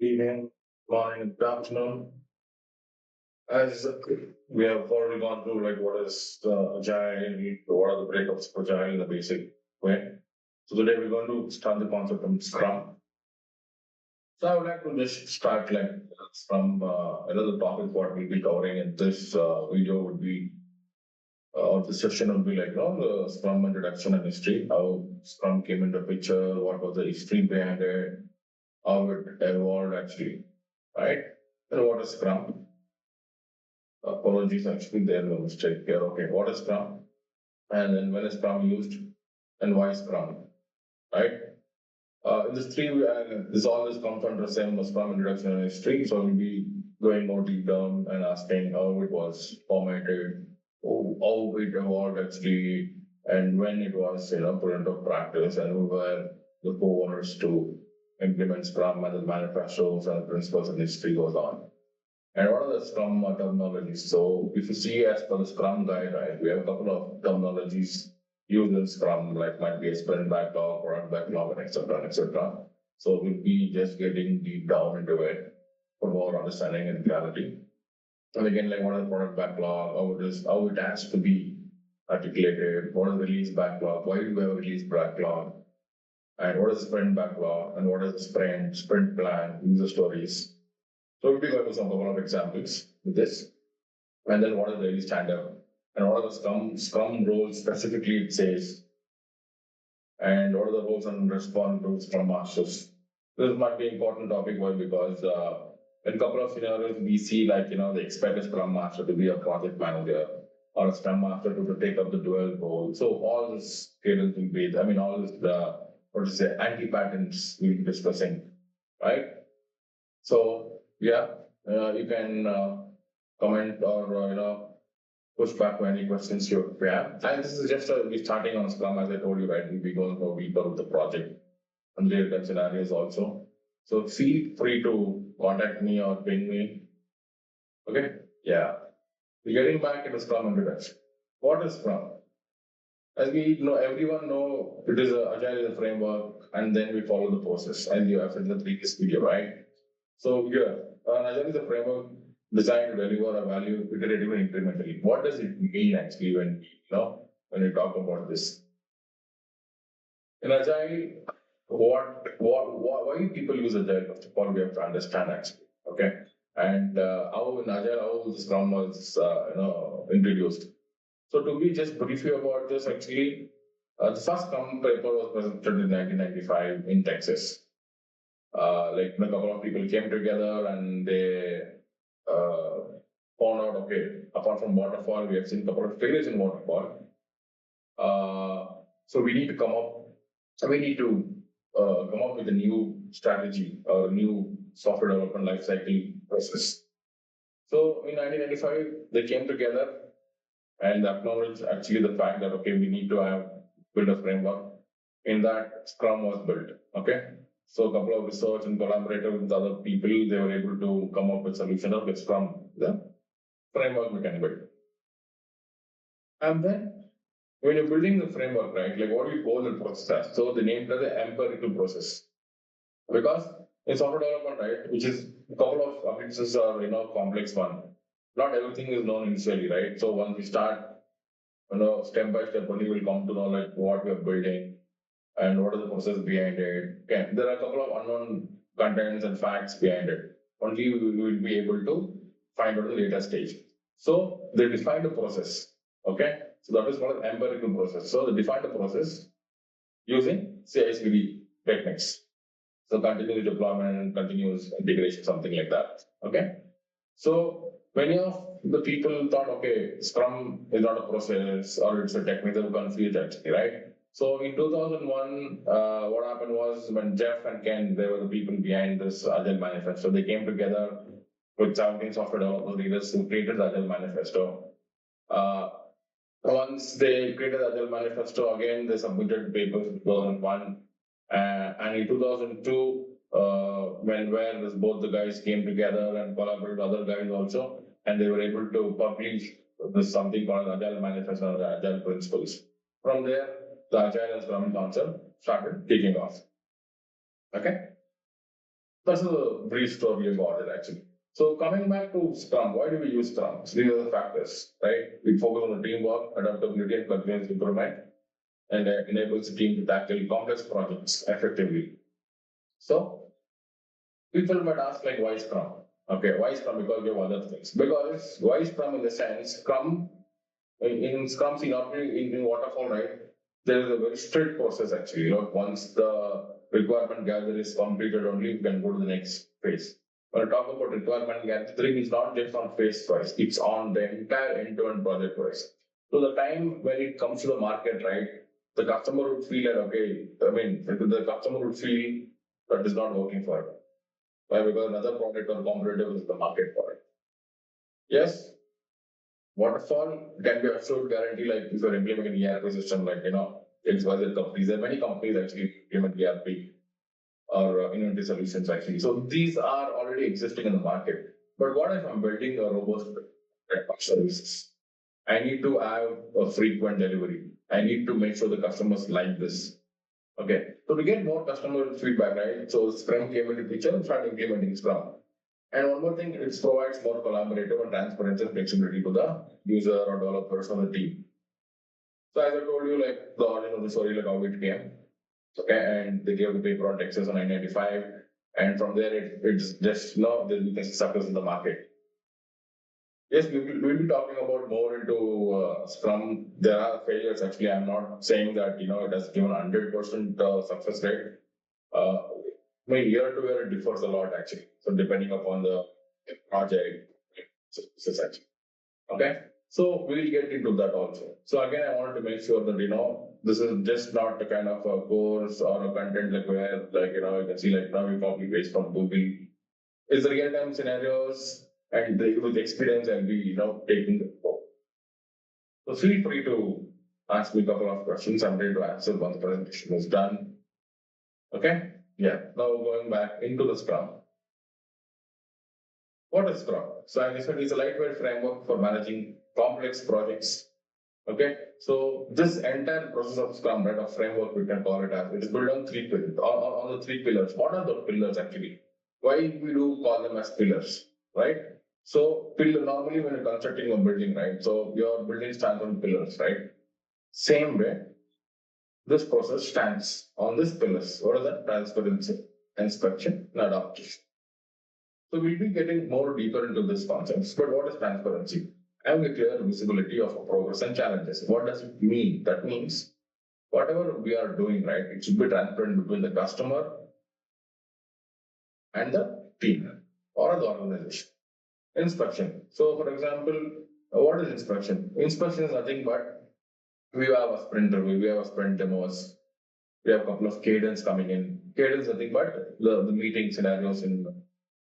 Evening, morning, good afternoon. As we have already gone through, like what is agile, what are the breakups of agile in the basic way. So today we're going to start the concept from Scrum. So I would like to just start like from another topic. What we'll be covering in this video would be, or the session would be like, the Scrum introduction and history, how Scrum came into picture, what was the history behind it, how it evolved actually, right? And what is Scrum? Apologies, actually, there no mistake here. Okay, what is Scrum? And then when is Scrum used? And why Scrum? Right? In this three, this all this comes under the same Scrum introduction and history. So we'll be going more deep down and asking how it was formatted, how it evolved actually, and when it was put into practice, and who were the co-owners to implement Scrum and the manifestos and principles and history goes on. And what are the Scrum terminologies? So if you see as per the Scrum guide, right, we have a couple of terminologies used in Scrum, like might be a sprint backlog, product backlog, and etc. etc. So we'll be just getting deep down into it for more understanding and clarity. And again, like what is product backlog, how it has to be articulated, what is release backlog, why do we have a release backlog, and what is sprint backlog, and what is the sprint plan, user stories. So we'll be going to some couple of examples with this. And then what is the daily standard? And what are the Scrum roles specifically it says? And what are the roles and responsibilities from masters? This might be an important topic why because in a couple of scenarios we see like they expect a Scrum master to be a project manager or a Scrum master to take up the dual role. So all this cadence will be, I mean all this what to say anti-patterns we'll be discussing, right? So yeah, you can comment or push back to any questions you have. And this is just we starting on Scrum, as I told you, right? We'll be going more deeper with the project and real-time scenarios also. So feel free to contact me or ping me. Okay? Yeah. We're getting back into Scrum introduction. What is Scrum? As we know, everyone know it is Agile is a framework, and then we follow the process. And you have said in the previous video, right? So here, Agile is a framework designed to deliver a value iteratively and incrementally. What does it mean actually when we talk about this? In Agile, why people use Agile? First of all, we have to understand actually. Okay, and how in Agile how the Scrum was introduced. So to be just brief you about this, actually, the first Scrum paper was presented in 1995 in Texas. Like a couple of people came together and they uh, found out, okay, apart from waterfall, we have seen a couple of failures in waterfall. So we need to come up with a new strategy or a new software development lifecycle process. So in 1995, they came together and acknowledged actually the fact that, okay, we need to have build a framework. In that, Scrum was built. Okay. So a couple of research and collaborated with other people, they were able to come up with solution of Scrum, the framework we can build. And then when you're building the framework, right, like what do you call the process? So the name is the empirical process. Because in software development, right, which is a couple of applications are complex one. Not everything is known initially, right? So once we start, step by step, only will come to know like what we are building and what is the process behind it. Okay, there are a couple of unknown contents and facts behind it. Only we will be able to find out the later stage. So they define the process. Okay, so that is called empirical process. So they define the process using CI/CD techniques. So continuous deployment, continuous integration, something like that. Okay. So many of the people thought, okay, Scrum is not a process or it's a technical confused actually, right? So in 2001, what happened was when Jeff and Ken, they were the people behind this Agile Manifesto. They came together with 17 software development leaders who created the Agile Manifesto. Uh, Once they created the Agile Manifesto, again they submitted papers in 2001, and in 2002, when where this, both the guys came together and collaborated with other guys also, and they were able to publish this something called Agile Manifesto and Agile Principles. From there, the Agile and Scrum concept started taking off. Okay. That's a brief story about it actually. So coming back to Scrum, why do we use Scrum? So these are the factors, right? We focus on the teamwork, adaptability, and continuous improvement, and enables the team to tackle complex projects effectively. So people might ask like, why Scrum? Okay, why Scrum? Because we have other things. Because why Scrum in the sense, Scrum in Scrum, see, normally in waterfall, right? There is a very strict process actually. Once the requirement gather is completed, only you can go to the next phase. When I talk about requirement gathering, it's not just on phase wise; it's on the entire end-to-end project wise. So the time when it comes to the market, right, the customer would feel that okay, I mean, the customer would feel that is not working for it. Why? Because another product or competitor is the market for it. Yes, waterfall can be absolute guarantee, like if you're implementing an ERP system, like XYZ companies. There are many companies actually implement ERP or inventory solutions actually. So these are already existing in the market. But what if I'm building a robust network services? I need to have a frequent delivery. I need to make sure the customers like this. Okay. So to get more customer feedback, right? So Scrum came into picture and started implementing Scrum. And one more thing, it provides more collaborative and transparency and flexibility to the user or developers on the team. So as I told you, like the origin of the story, like how it came. Okay, and they gave the paper on Texas on 995, and from there it's just you can see success in the market. Yes, we'll be talking about more into Scrum. There are failures actually. I'm not saying that it has given 100% success rate. I mean, year to year it differs a lot actually. So depending upon the project, success actually. Okay. So we'll get into that also. So again, I wanted to make sure that this is just not a kind of a course or a content like where you can see like now we copy paste from Google. It's real time scenarios and with experience I'll be taking the call. So feel free to ask me a couple of questions. I'm ready to answer once the presentation is done. Okay. Yeah. Now going back into the Scrum. What is Scrum? So as I said, it's a lightweight framework for managing complex projects. Okay, so this entire process of Scrum, right, of framework, we can call it as, it is built on three pillars. On the three pillars. What are the pillars actually? Why we do call them as pillars, right? So pillar normally when you're constructing a building, right? So your building stands on pillars, right? Same way, this process stands on these pillars. What is that? Transparency, inspection, and adaptation. So we'll be getting more deeper into these concepts. But what is transparency? Having a clear visibility of progress and challenges. What does it mean? That means whatever we are doing, right, it should be transparent between the customer and the team or the organization. Inspection. So, for example, what is inspection? Inspection is nothing but we have a sprint review, we have a sprint demos, we have a couple of cadence coming in. Cadence is nothing but the meeting scenarios in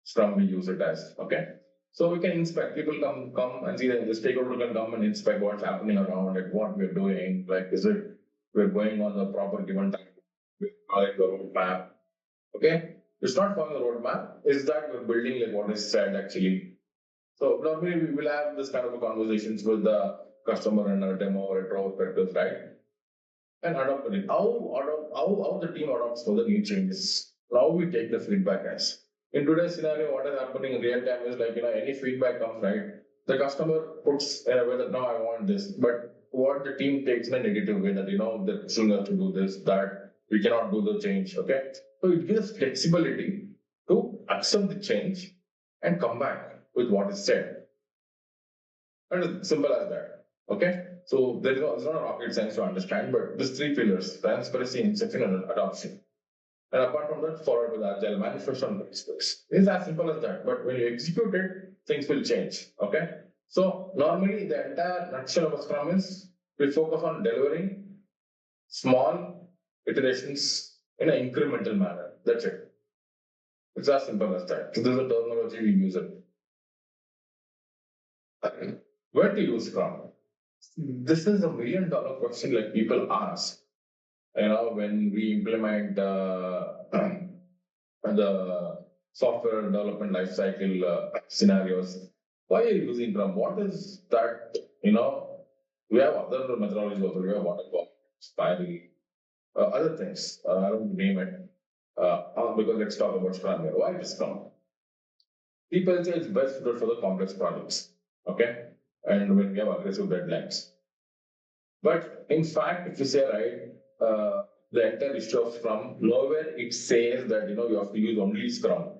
Scrum we use it as. Okay. So we can inspect. People come and see that the stakeholder can come and inspect what's happening around, like what we're doing, like is it we're going on the proper given time, we're following the roadmap. Okay. It's not following the roadmap, is that we're building like what is said actually. So normally we will have this kind of a conversations with the customer and a demo or retrospectives, right? And adopt it. How the team adopts for the new changes. How we take the feedback as. In today's scenario, what is happening in real time is like any feedback comes right. The customer puts whether no, I want this, but what the team takes in a negative way that they're pushing us to do this, that we cannot do the change. Okay. So it gives flexibility to accept the change and come back with what is said. And it's simple as that. Okay. So there is it's not a rocket science to understand, but these three pillars: transparency, inception, and adoption. And apart from that, followed with agile manifesto principles. It's as simple as that. But when you execute it, things will change. Okay. So normally the entire nutshell of a Scrum is we focus on delivering small iterations in an incremental manner. That's it. It's as simple as that. So this is the terminology we use it. Where to use Scrum? This is $1 million question like people ask. When we implement the software development lifecycle scenarios, why are you using Scrum? What is that? We have other methodologies also. We have waterfall, spiral, other things. I don't name it. Because let's talk about Scrum here. Why is Scrum? People say it's best suited for the complex projects, okay? And when we have aggressive deadlines. But in fact, if you say the entire issue of Scrum, nowhere it says that you have to use only Scrum,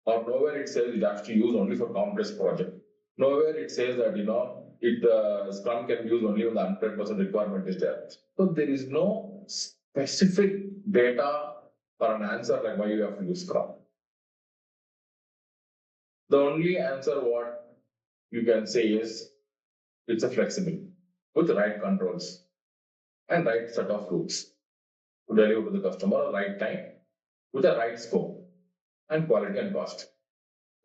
or nowhere it says you have to use only for complex project. Nowhere it says that it Scrum can be used only when the 100% requirement is there. So there is no specific data or an answer like why you have to use Scrum. The only answer what you can say is it's a flexible with the right controls and right set of rules to deliver to the customer at the right time with the right scope and quality and cost.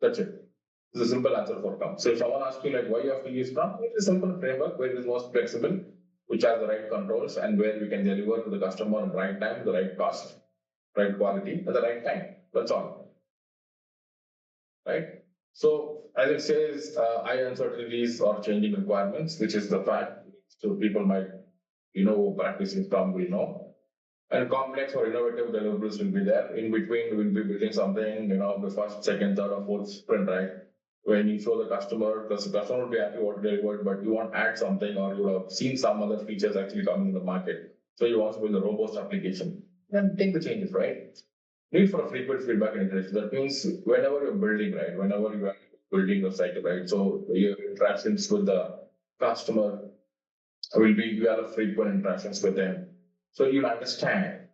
That's it. It's a simple answer for Scrum. So if someone asks you like why you have to use Scrum, it is a simple framework where it is most flexible, which has the right controls and where we can deliver to the customer at the right time, the right cost, right quality at the right time. That's all. Right? So as it says, high uncertainties or changing requirements, which is the fact. So people might, practicing Scrum will know. And complex or innovative deliverables will be there. In between, we'll be building something, the first, second, third, or fourth sprint, right? When you show the customer, because the customer will be happy what delivered, but you want to add something or you have seen some other features actually coming in the market. So you want to build a robust application. Then take the changes, right? Need for a frequent feedback and iteration. That means whenever you're building, right? Whenever you are building a site, right? So your interactions with the customer you have frequent interactions with them. So you'll understand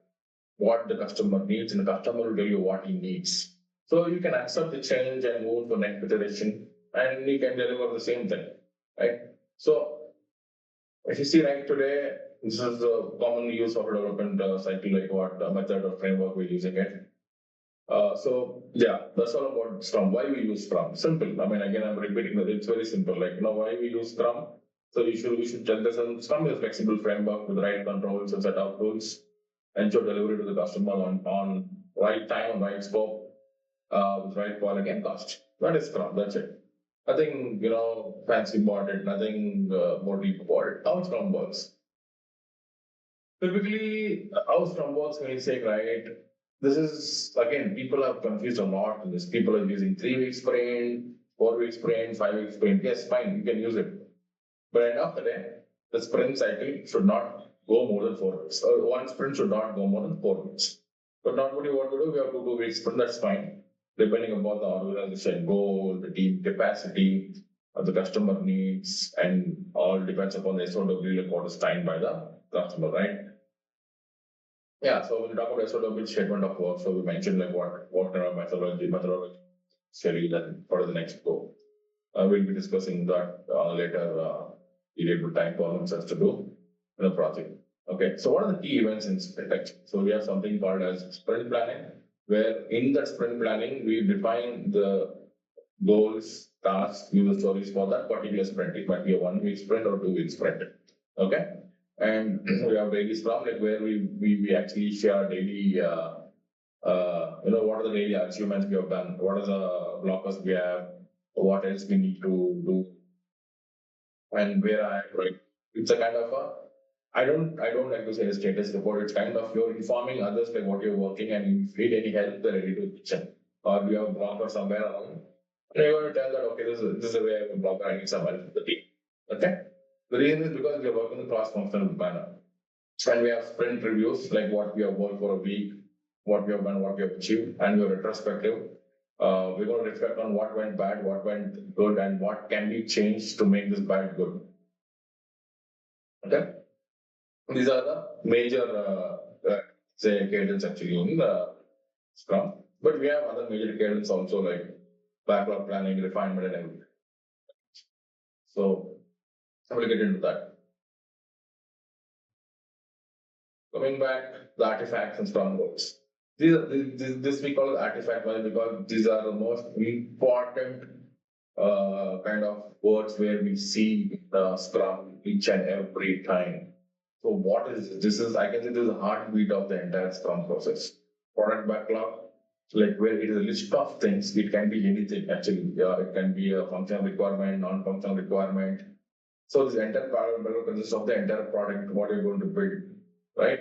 what the customer needs, and the customer will tell you what he needs. So you can accept the change and move to next iteration, and you can deliver the same thing, right? So if you see right today, this is the commonly used software development cycle, like what method or framework we're using it. So yeah, that's all about Scrum. Why we use Scrum? Simple. I mean, again, I'm repeating that it's very simple. Like, why we use Scrum? So we should tell this. And Scrum is a flexible framework with the right controls and set of rules, ensure delivery to the customer on right time, on right scope, with right quality and cost. That is Scrum. That's it. Nothing, fancy about it. Nothing more deep about it. How Scrum works? Typically, how Scrum works when you say, right, this is, again, people are confused a lot in this. People are using 3 week sprint, 4 week sprint, 5 week sprint. Yes, fine, you can use it. But end of the day, the sprint cycle should not go more than 4 weeks. One sprint should not go more than 4 weeks. But not what you want to do, we have to do 2 weeks sprint, that's fine. Depending upon the organization goal, the team capacity, the customer needs, and all depends upon the SOW, like what is signed by the customer, right? Yeah, so when you talk about SOW statement of work, so we mentioned like what kind of methodology, schedule, and what is the next goal. We'll be discussing that later. Period with time problems has to do in the project. Okay, so what are the key events in sprint? So we have something called as sprint planning, where in that sprint planning we define the goals, tasks, user stories for that particular sprint. It might be a 1 week sprint or 2 week sprint. Okay, and we have daily Scrum, like where we actually share daily. What are the daily achievements we have done? What are the blockers we have? What else we need to do? And where I am right. It's a kind of a I don't like to say a status report. It's kind of you're informing others like what you're working, and if you need any help, they're ready to pitch in. Or you have a blocker somewhere around. And you're going to tell that okay, this is a way I have a blocker, I need some help with the team. Okay? The reason is because we are working in cross-functional manner. And we have sprint reviews, like what we have worked for a week, what we have done, what we have achieved, and your retrospective. We're going to reflect on what went bad, what went good, and what can be changed to make this bad good. Okay, these are the major say cadence actually in the Scrum. But we have other major cadence also like backlog planning, refinement, and everything. So I will get into that. Coming back, the artifacts and Scrum works. This we call artifact value because these are the most important kind of words where we see the Scrum each and every time. So what is this? This is, I can say this is the heartbeat of the entire Scrum process. Product backlog, like where it is a list of things. It can be anything actually. It can be a functional requirement, non-functional requirement. So this entire product backlog consists of the entire product, what you're going to build, right?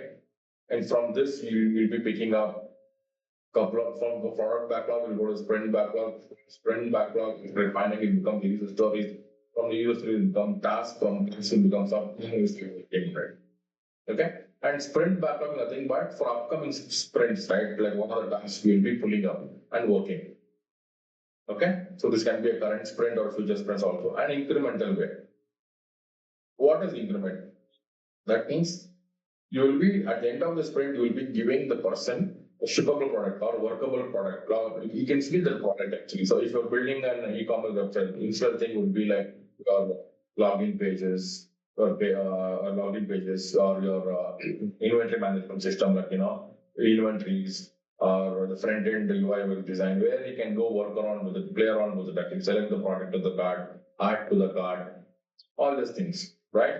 And from this, you will be picking up Couple of from the product backlog, we'll go to sprint backlog. Sprint backlog is refining, it becomes user stories. From the user stories, it becomes tasks. From tasks, it becomes something is right. Okay. And sprint backlog is nothing but for upcoming sprints, right? Like what are the tasks we'll be pulling up and working. Okay. So this can be a current sprint or future sprints also. An incremental way. What is increment? That means you will be at the end of the sprint, you will be giving the person a shippable product or workable product. You can see the product actually. So if you're building an e-commerce website, initial thing would be like your login pages or login pages or your inventory management system, like inventories or the front end UI will design where you can go work around with it, play around with it, actually select the product to the card, add to the card, all these things, right?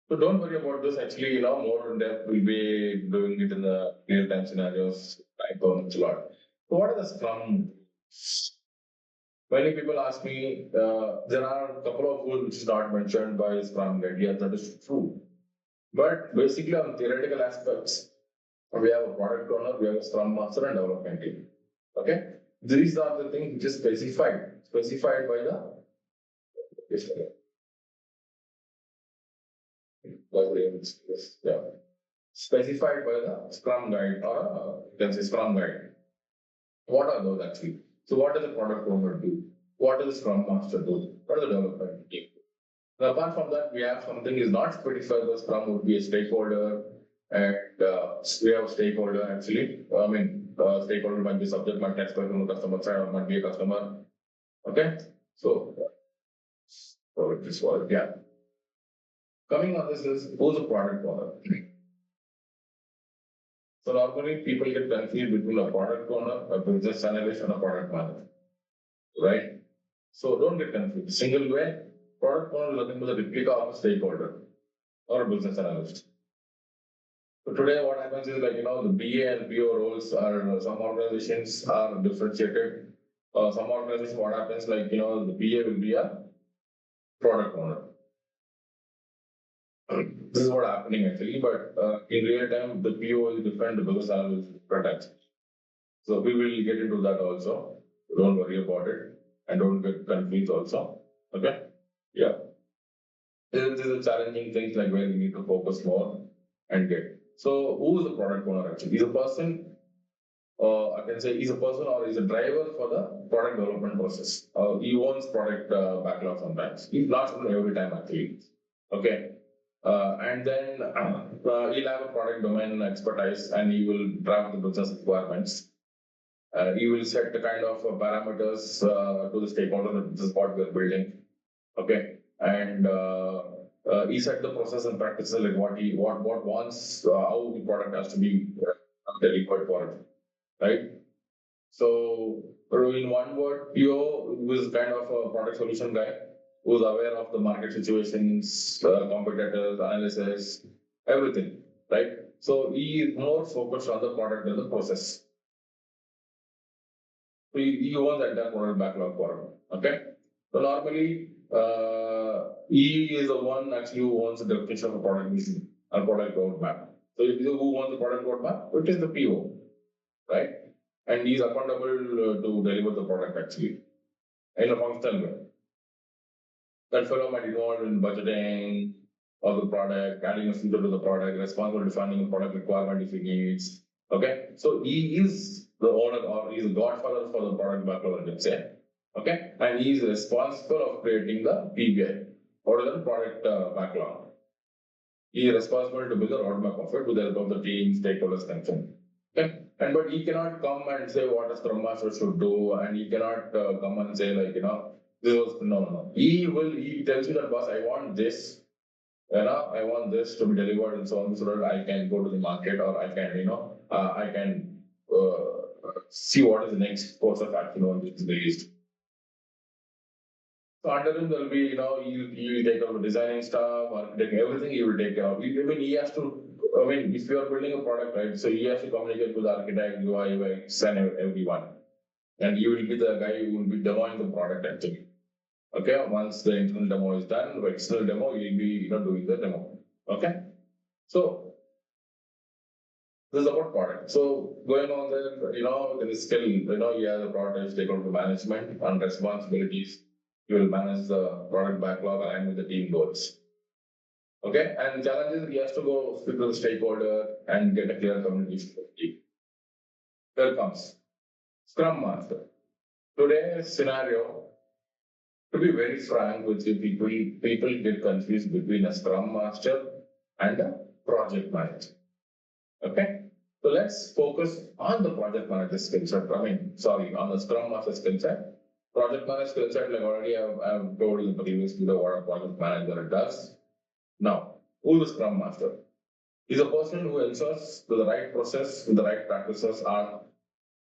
So don't worry about this. Actually, more in depth, we'll be doing it in the real-time scenarios, time permits a lot. So what are the Scrum? Many people ask me, there are a couple of rules which is not mentioned by Scrum Guide. Yes, that is true. But basically, on theoretical aspects, we have a product owner, we have a Scrum Master, and development team. Okay, these are the things which is specified by the yeah, specified by the Scrum Guide or you can say Scrum Guide. What are those actually? So what does the product owner do? What does the Scrum Master do? What does the development do? Now, apart from that, we have something is not specified by Scrum would be a stakeholder, and we have a stakeholder actually. Stakeholder might be subject matter expert from the customer side or might be a customer. Okay, so this was yeah. Coming on this is who's the product owner? So normally people get confused between a product owner, a business analyst, and a product manager, right? So don't get confused. Single way, product owner is nothing but a replica of a stakeholder or a business analyst. So today what happens is like, the BA and PO roles are, some organizations are differentiated. Some organizations, what happens like, the BA will be a product owner. This is what happening actually, but in real time, the PO is different, the business analyst is different. So we will get into that also. Don't worry about it and don't get confused also. Okay? Yeah. This is a challenging thing like where we need to focus more and get. So who is the product owner actually? He's a person, I can say he's a person or he's a driver for the product development process. He owns product backlog sometimes. He's not every time actually. Okay. And then he'll have a product domain expertise and he will drive the business requirements. You will set the kind of parameters to the stakeholder that this is what we're building. Okay. And he set the process and practices like what wants, how the product has to be delivered for it. Right. So in one word, PO was kind of a product solution guy who's aware of the market situations, competitors, analysis, everything. Right. So he is more focused on the product than the process. So you own the entire product backlog for him. Okay. So normally, he is the one actually who owns the definition of a product vision or product roadmap. So if you who owns the product roadmap, it is the PO, right? And he is accountable to deliver the product actually in a functional way. That fellow might involve in budgeting of the product, adding a feature to the product, responsible defining the product requirement if he needs. Okay, so he is the owner or he is the godfather for the product backlog, let's say. Okay, and he is responsible of creating the PBI or the product backlog. He is responsible to build the roadmap of it with the help of the team, stakeholders, concerned. Okay, and but he cannot come and say what a Scrum Master should do, and he cannot come and say like this was no. He tells you that boss, I want this, I want this to be delivered and so on, so that I can go to the market or I can, I can see what is the next course of action on which is released. So under him, there'll be, he'll take care of the designing stuff, architecting, everything he will take care of. He has to, if you are building a product, right, so he has to communicate with the architect, UI, UX, and everyone. And you will be the guy who will be demoing the product actually. Okay, once the internal demo is done, the external demo, you'll be doing the demo. Okay, so This is about product. So going on there, there is still, you have the product stakeholder management and responsibilities. You will manage the product backlog aligned with the team goals. Okay, and challenges he has to go speak to the stakeholder and get a clear communication with the team. Here comes Scrum Master. Today's scenario, to be very frank with you, people get confused between a Scrum Master and a project manager. Okay, so let's focus on the project manager skill set. On the Scrum Master skill set. Project manager skill set, like already I've told in the previous video what a project manager does. Now, who is the Scrum Master? He's a person who ensures that the right process and the right practices are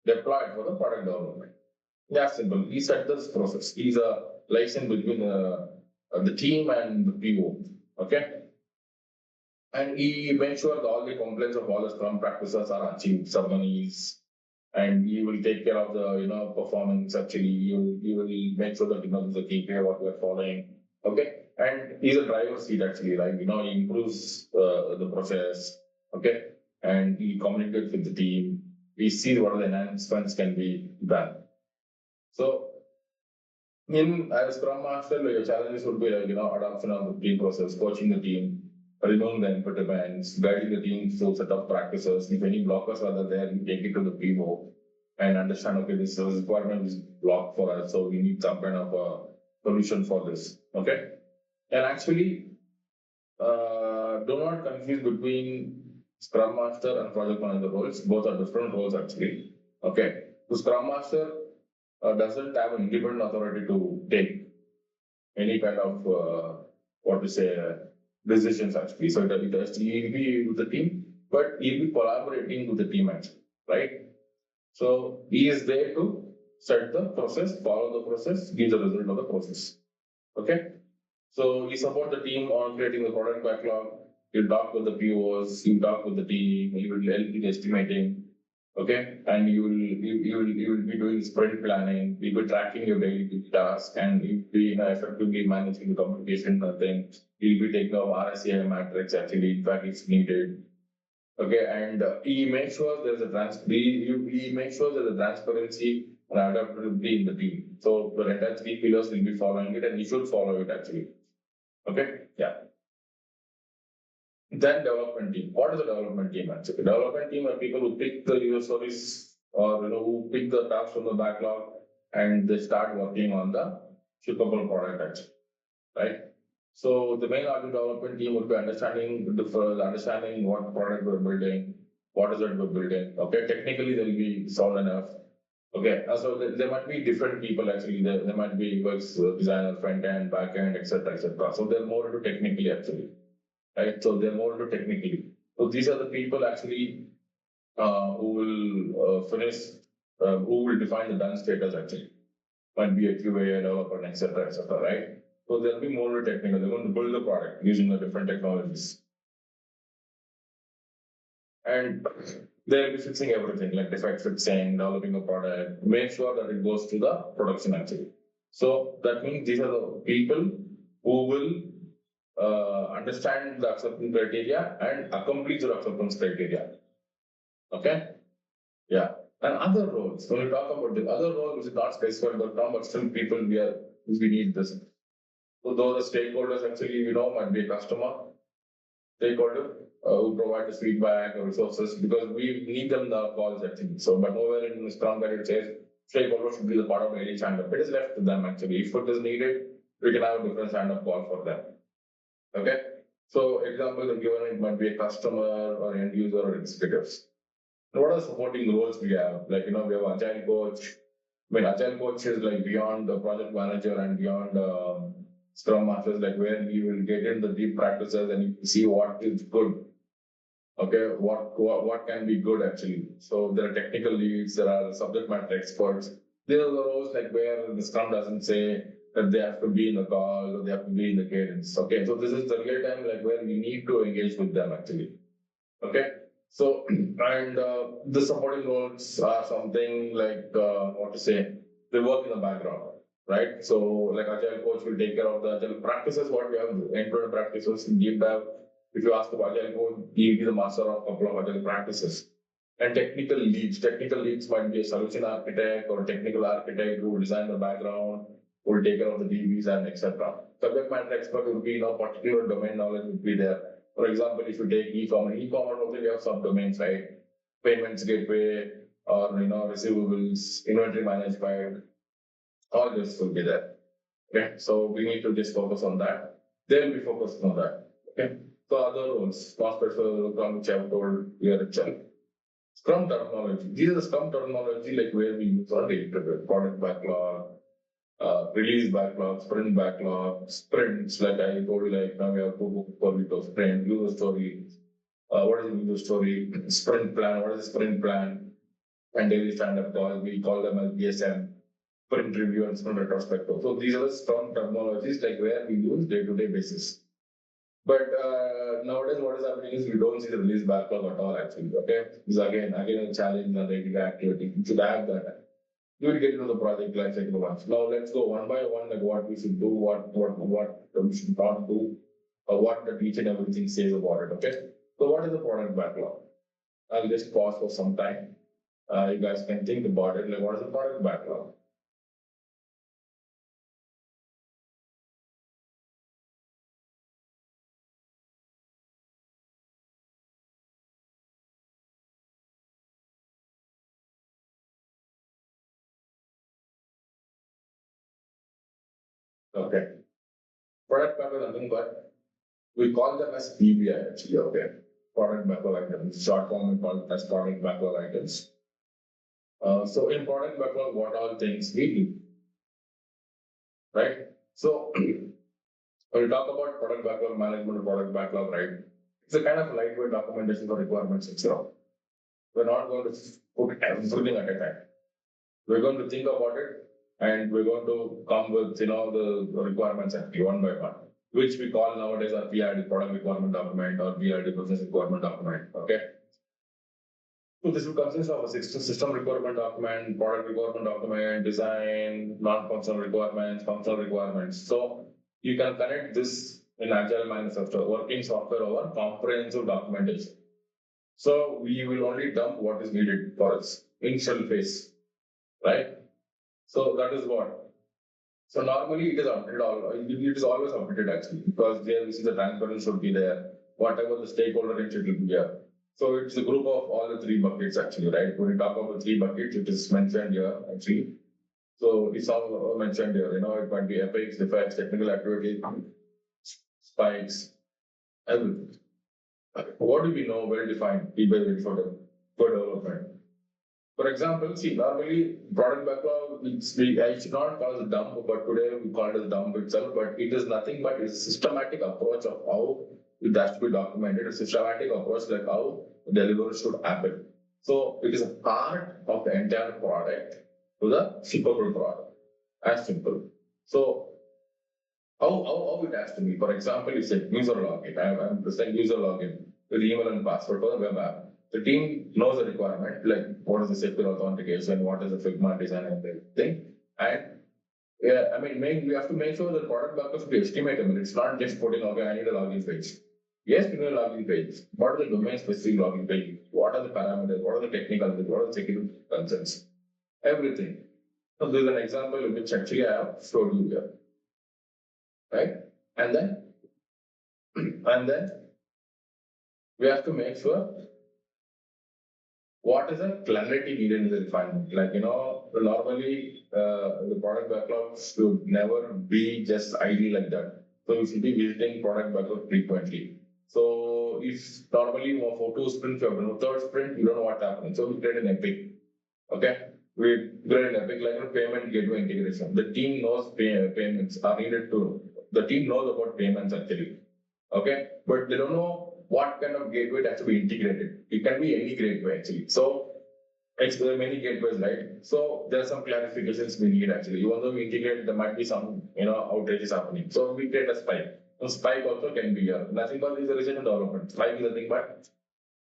deployed for the product development. That's simple. He set this process. He's a liaison between the team and the PO. Okay, and he makes sure that all the complaints of all the Scrum practices are achieved. Ceremonies, and he will take care of the performance. Actually, you will make sure that the KPI what we're following. Okay, and he's a driver's seat actually. Like he improves the process. Okay, and he communicates with the team. We see what the enhancements can be done. So in as Scrum Master, like your challenges would be like adoption of the team process, coaching the team, removing the impediments, guiding the team through set of practices. If any blockers are there, you take it to the PO and understand, okay, this requirement is blocked for us, so we need some kind of a solution for this. Okay, and actually, do not confuse between Scrum Master and Project Manager roles. Both are different roles actually. Okay, the Scrum Master doesn't have an independent authority to take any kind of what to say decisions actually. So he'll be with the team, but he'll be collaborating with the team actually, right? So he is there to set the process, follow the process, give the result of the process. Okay. So we support the team on creating the product backlog. You talk with the POs, you talk with the team, you will help in estimating. Okay, and you will be doing sprint planning. You'll be tracking your daily tasks, and you'll be effectively managing the communication thing. You'll be taking off RSCI matrix actually, in fact, it's needed. Okay, and he makes sure there's a he makes sure there's a transparency and adaptability in the team. So the entire three pillars will be following it, and you should follow it actually. Okay, yeah. Then development team. What is the development team actually? Development team are people who pick the user stories or who pick the tasks from the backlog and they start working on the shippable product actually, right? So the main object development team would be understanding what product we're building, what is it we're building. Okay, technically they'll be sound enough. Okay, so there might be different people actually. There might be UX designer, front end, back end, etc., etc. So they're more into technically actually, right? So they're more into technically. So these are the people actually who will who will define the done status actually. Might be a QA, developer, etc., right? So they'll be more into technical. They're going to build the product using the different technologies. And they'll be fixing everything like defect fixing, developing a product, make sure that it goes to the production actually. So that means these are the people who will understand the acceptance criteria and accomplish the acceptance criteria. Okay? Yeah. And other roles, when we talk about the other role, which is not specified but now, but still people we need this. So those the stakeholders actually, might be a customer, stakeholder who provide us feedback or resources because we need them in the calls actually. So, but nowhere in Scrum that it says stakeholders should be the part of any stand-up. It is left to them actually. If it is needed, we can have a different stand-up call for them. Okay. So, examples are given. It might be a customer or end user or executives. And what are the supporting roles we have? Like we have agile coach. I mean, agile coach is like beyond the project manager and beyond Scrum masters, like where you will get in the deep practices and you see what is good. Okay, what can be good actually. So there are technical leads, there are subject matter experts. There are the roles like where the Scrum doesn't say that they have to be in the call or they have to be in the cadence. Okay, so this is the real time like where we need to engage with them actually. Okay, so and the supporting roles are something like what to say, they work in the background, right? So like agile coach will take care of the agile practices, what we have end-to-end practices in deep dive. If you ask about Agile code, he is the master of a couple of Agile practices. And technical leads might be a solution architect or a technical architect who will design the background, who will take care of the DBs and etc. Subject matter expert would be, particular domain knowledge would be there. For example, if you take e-commerce also we have subdomains, right? Payments gateway or receivables, inventory management, all this will be there. Okay, so we need to just focus on that. They will be focused on that. Okay, so other roles, master from which I have told here itself. Scrum terminology. These are the Scrum terminology like where we use our product backlog, release backlog, sprint backlog, sprints. Like I told you, like now we have two for of sprint, user story. What is the user story? Sprint plan. What is the sprint plan? And daily stand-up call. We call them as BSM, sprint review and sprint retrospective. So these are the Scrum terminologies like where we use day-to-day basis. But nowadays, what is happening is we don't see the release backlog at all. Actually, okay, this is again a challenge and regular activity. You should have that. You will get into the project life cycle once. Now let's go one by one, like what we should do, what we should not do, or what the each and everything says about it. Okay. So what is the product backlog? I'll just pause for some time. You guys can think about it. Like what is the product backlog? Okay. Product backlog is nothing but we call them as PBI actually. Okay. Product backlog items. Short form we call it as product backlog items. So in product backlog, what all things we do, right? So when we talk about product backlog management or product backlog, right? It's a kind of lightweight documentation for requirements itself. We're not going to put everything at a time. We're going to think about it and we're going to come with the requirements actually one by one, which we call nowadays our PRD, product requirement document, or PRD, business requirement document. Okay. So this will consist of a system requirement document, product requirement document, design, non-functional requirements, functional requirements. So you can connect this in Agile Manifesto, working software over comprehensive documentation. So we will only dump what is needed for us initial phase, right? So that is what. So normally it is updated it is always updated actually because there we see the transparency should be there. Whatever the stakeholder input will be there. So it's a group of all the three buckets actually, right? When we talk about the three buckets, it is mentioned here actually. So it's all mentioned here. It might be epics, defects, technical activity, spikes, everything. What do we know? Well defined, feedback for development. For example, see, normally product backlog, I should not call it dump, but today we call it as dump itself, but it is nothing but it's a systematic approach of how it has to be documented, a systematic approach like how delivery should happen. So it is a part of the entire product to the shippable product. As simple. So how it has to be. For example, you said user login. I'm presenting user login with email and password for the web app. The team knows the requirement, like what is the secure authentication, what is the Figma design and everything. And yeah, I mean, we have to make sure the product backup should be estimatable. It's not just putting, okay, I need a login page. Yes, we need a login page. What are the domain specific login page? What are the parameters? What are the technical? What are the security concerns? Everything. So there's an example which actually I have showed you here, right? And then, and then we have to make sure what is the clarity needed in the refinement. Like, normally the product backlog should never be just ID like that. So you should be visiting product backlog frequently. So if normally for two sprints, you have third sprint, you don't know what's happening. So we create an epic. Okay. We create an epic like a payment gateway integration. The team knows payments are needed to, the team knows about payments actually. Okay. But they don't know what kind of gateway has to be integrated. It can be any gateway actually. So there are many gateways, right? So there are some clarifications we need actually. Even though we integrate, there might be some outrages happening. So we create a spike. So spike also can be here. Nothing but is a research and development. Spike is nothing but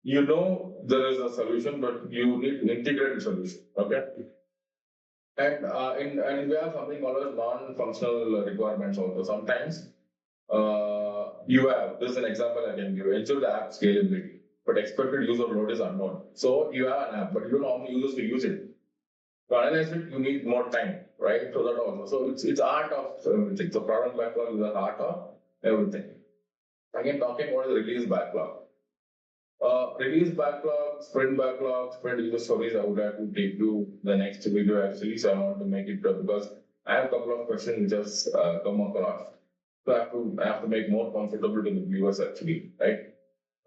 there is a solution, but you need to integrate the solution. Okay. And we have something called as non-functional requirements also. Sometimes you have, this is an example I can give. Ensure the app scalability, but expected user load is unknown. So you have an app, but you don't know how many users to use it. To analyze it, you need more time, right? So that also. So it's art of everything. So product backlog is the art of everything. Again, talking about the release backlog. Release backlog, sprint user stories. I would like to take you the next video actually. So I want to make it because I have a couple of questions which has come across. So I have to make more comfortable to the viewers actually, right?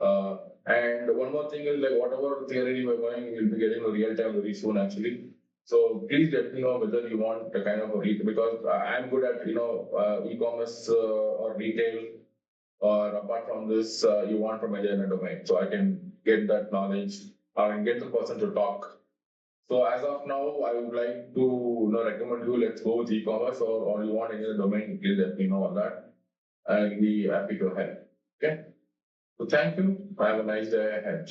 Uh, and one more thing is like whatever theory we're going, we'll be getting a real time very soon actually. So please let me know whether you want a kind of a read because I'm good at e-commerce or retail or apart from this you want from Agile domain. So I can get that knowledge. I can get the person to talk. So as of now, I would like to recommend you let's go with e-commerce or you want any other domain, please let me know on that. I'll be happy to help. Okay. So thank you. Have a nice day ahead.